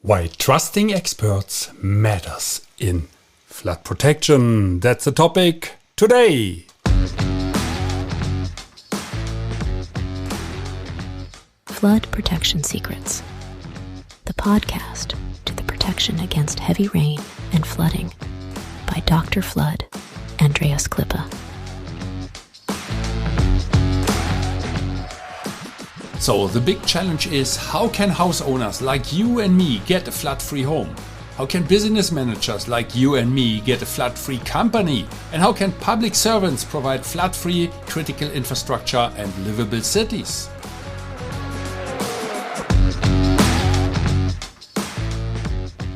Why trusting experts matters in flood protection. That's the topic today. Flood Protection Secrets, the podcast to the protection against heavy rain and flooding by Dr. Flood, Andreas Klippe. So the big challenge is, how can house owners like you and me get a flood-free home? How can business managers like you and me get a flood-free company? And how can public servants provide flood-free critical infrastructure and livable cities?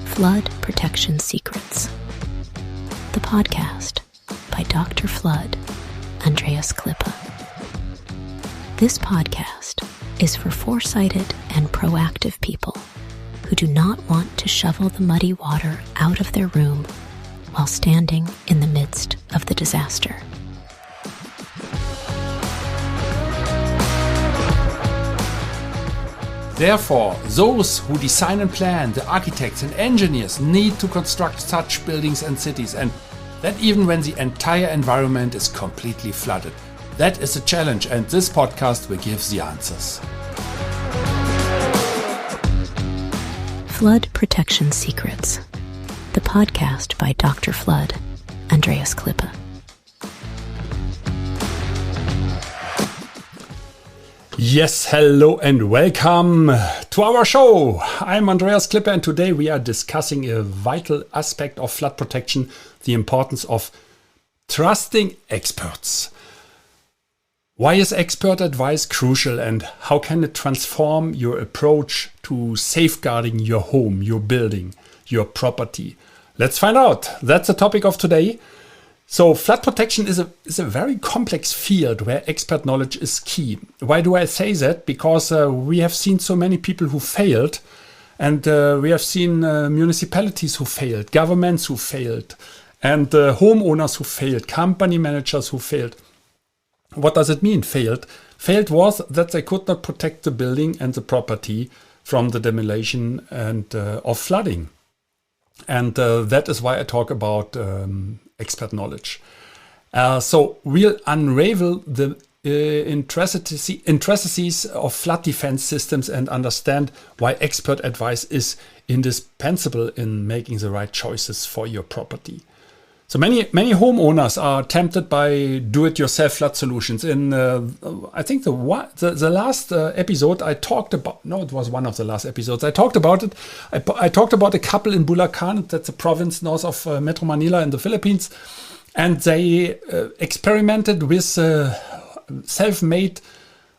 Flood Protection Secrets, the podcast by Dr. Flood, Andreas Klippe. This podcast is for foresighted and proactive people who do not want to shovel the muddy water out of their room while standing in the midst of the disaster. Therefore, those who design and plan, the architects and engineers, need to construct such buildings and cities, and that even when the entire environment is completely flooded. That is a challenge, and this podcast will give the answers. Flood Protection Secrets, the podcast by Dr. Flood, Andreas Klippe. Yes, hello and welcome to our show. I'm Andreas Klippe, and today we are discussing a vital aspect of flood protection, the importance of trusting experts. Why is expert advice crucial, and how can it transform your approach to safeguarding your home, your building, your property? Let's find out. That's the topic of today. So flood protection is a very complex field where expert knowledge is key. Why do I say that? Because we have seen so many people who failed, and we have seen municipalities who failed, governments who failed, and homeowners who failed, company managers who failed. What does it mean, failed? Failed was that they could not protect the building and the property from the demolition and of flooding. And that is why I talk about expert knowledge. So we'll unravel the intricacies of flood defense systems and understand why expert advice is indispensable in making the right choices for your property. So many homeowners are tempted by do-it-yourself flood solutions. In I think the last episode I talked about. No, it was one of the last episodes. I talked about it. I talked about a couple in Bulacan. That's a province north of Metro Manila in the Philippines, and they experimented with self-made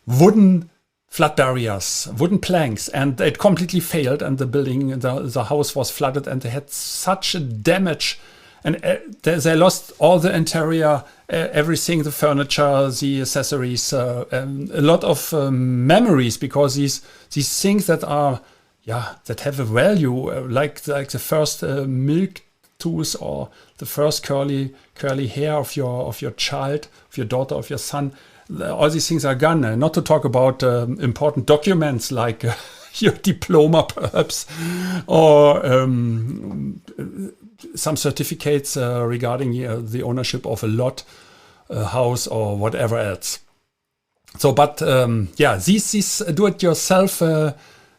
wooden flood barriers, wooden planks, and it completely failed. And the building, the house was flooded, and they had such a damage. And they lost all the interior, everything, the furniture, the accessories, a lot of memories, because these things that are, that have a value, like the first milk tooth or the first curly hair of your child, of your daughter, of your son. All these things are gone. Not to talk about important documents like your diploma, perhaps, or some certificates regarding the ownership of a lot, a house, or whatever else. So, but these do-it-yourself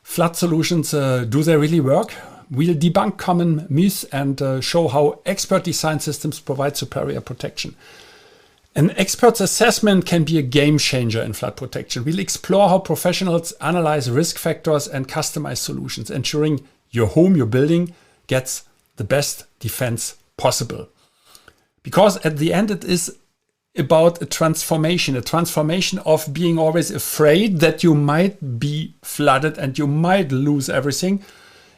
flood solutions, do they really work? We'll debunk common myths and show how expert design systems provide superior protection. An expert's assessment can be a game changer in flood protection. We'll explore how professionals analyze risk factors and customize solutions, ensuring your home, your building, gets the best defense possible. Because at the end, it is about a transformation of being always afraid that you might be flooded and you might lose everything,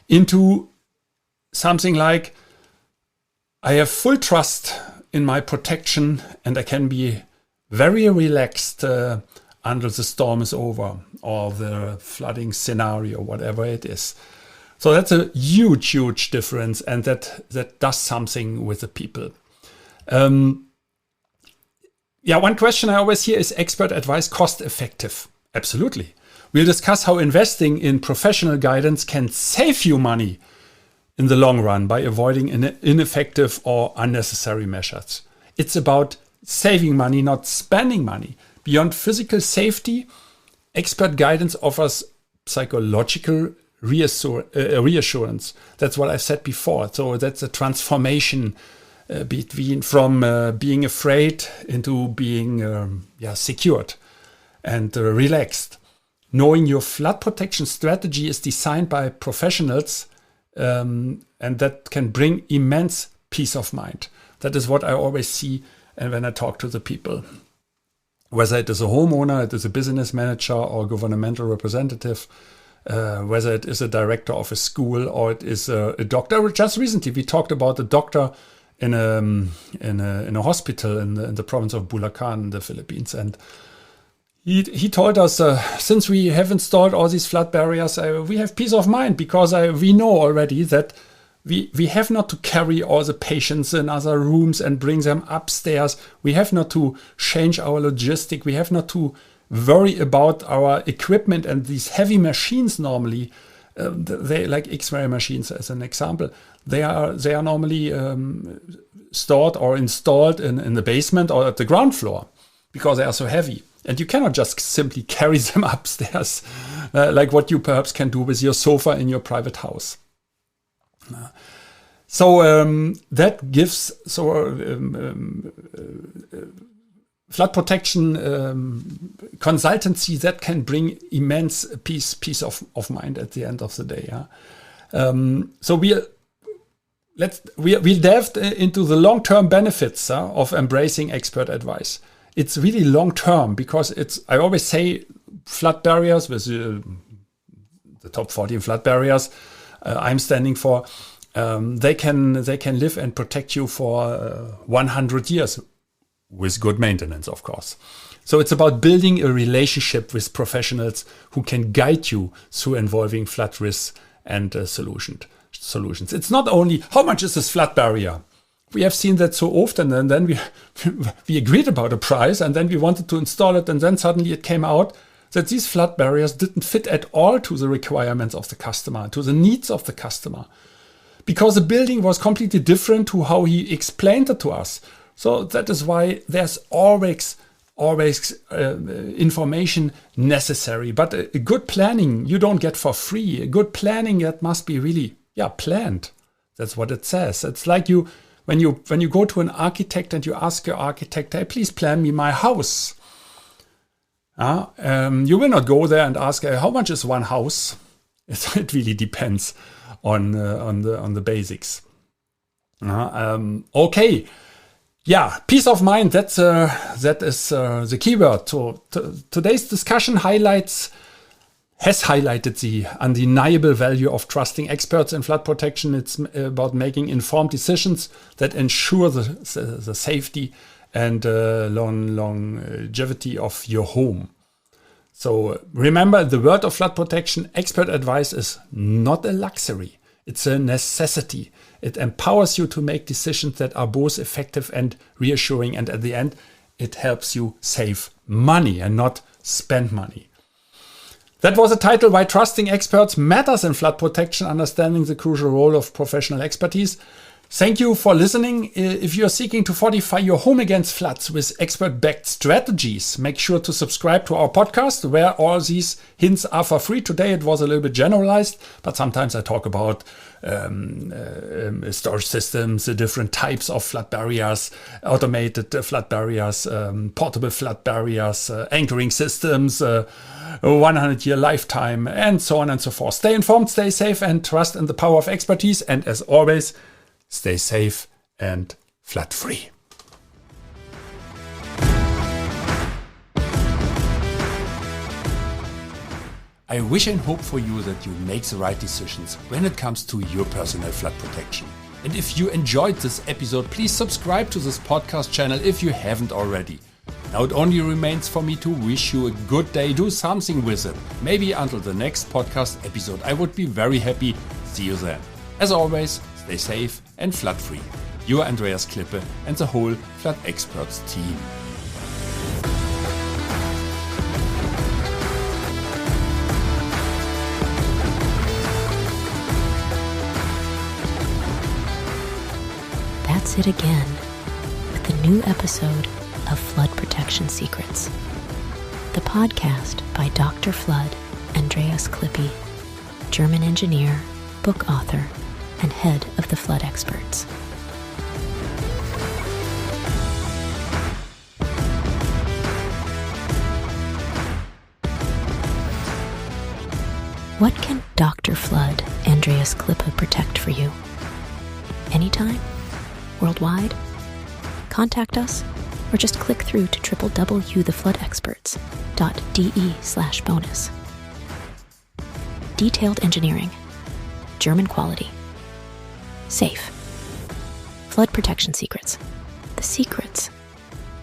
into something like, I have full trust in my protection and I can be very relaxed until the storm is over or the flooding scenario, whatever it is. So that's a huge difference, and that does something with the people. One question I always hear is expert advice cost effective? Absolutely. We'll discuss how investing in professional guidance can save you money in the long run by avoiding ineffective or unnecessary measures. It's about saving money, not spending money. Beyond physical safety, expert guidance offers psychological reassurance. That's what I said before. So that's a transformation from being afraid into being secured and relaxed. Knowing your flood protection strategy is designed by professionals, and that can bring immense peace of mind. That is what I always see when I talk to the people. Whether it is a homeowner, it is a business manager or governmental representative, whether it is a director of a school or it is a doctor. Just recently we talked about a doctor in a hospital in the province of Bulacan in the Philippines, and he told us, since we have installed all these flood barriers, we have peace of mind because we know already that we have not to carry all the patients in other rooms and bring them upstairs. We have not to change our logistic. We have not to worry about our equipment and these heavy machines normally. They like X-ray machines as an example. They are normally stored or installed in the basement or at the ground floor because they are so heavy. And you cannot just simply carry them upstairs like what you perhaps can do with your sofa in your private house. That gives flood protection consultancy that can bring immense peace of mind at the end of the day. We delved into the long-term benefits of embracing expert advice. It's really long-term because I always say flood barriers with the top 14 flood barriers I'm standing for, they can live and protect you for 100 years with good maintenance, of course. So it's about building a relationship with professionals who can guide you through involving flood risks and solutions. It's not only how much is this flood barrier. We have seen that so often, and then we agreed about a price, and then we wanted to install it, and then suddenly it came out that these flood barriers didn't fit at all to the requirements of the customer, to the needs of the customer, because the building was completely different to how he explained it to us. So that is why there's always information necessary. But a good planning you don't get for free. A good planning that must be really planned. That's what it says. It's like when you go to an architect and you ask your architect, hey, please plan me my house. You will not go there and ask, how much is one house? It really depends on the basics. Okay. Yeah, peace of mind, that is the keyword. So today's discussion has highlighted the undeniable value of trusting experts in flood protection. It's about making informed decisions that ensure the safety and longevity of your home. So remember, the word of flood protection, expert advice is not a luxury. It's a necessity. It empowers you to make decisions that are both effective and reassuring. And at the end, it helps you save money and not spend money. That was the title, Why Trusting Experts Matters in Flood Protection, Understanding the Crucial Role of Professional Expertise. Thank you for listening. If you're seeking to fortify your home against floods with expert-backed strategies, make sure to subscribe to our podcast where all these hints are for free. Today it was a little bit generalized, but sometimes I talk about storage systems, the different types of flood barriers, automated flood barriers, portable flood barriers, anchoring systems, 100-year lifetime, and so on and so forth. Stay informed, stay safe, and trust in the power of expertise. And as always, stay safe and flood-free. I wish and hope for you that you make the right decisions when it comes to your personal flood protection. And if you enjoyed this episode, please subscribe to this podcast channel if you haven't already. Now it only remains for me to wish you a good day. Do something with it. Maybe until the next podcast episode. I would be very happy. See you then. As always, stay safe and flood-free. Your Andreas Klippe and the whole Flood Experts team. That's it again with the new episode of Flood Protection Secrets, the podcast by Dr. Flood, Andreas Klippe, German engineer, book author, and head of the flood experts. What can Dr. Flood, Andreas Klippe protect for you? Anytime? Worldwide? Contact us or just click through to www.floodexperts.de/bonus. Detailed engineering. German quality. Safe. Flood protection secrets. The secrets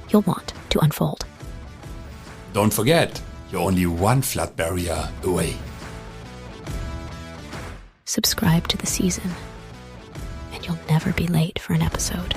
you'll want to unfold. Don't forget, you're only one flood barrier away. Subscribe to the season, and you'll never be late for an episode.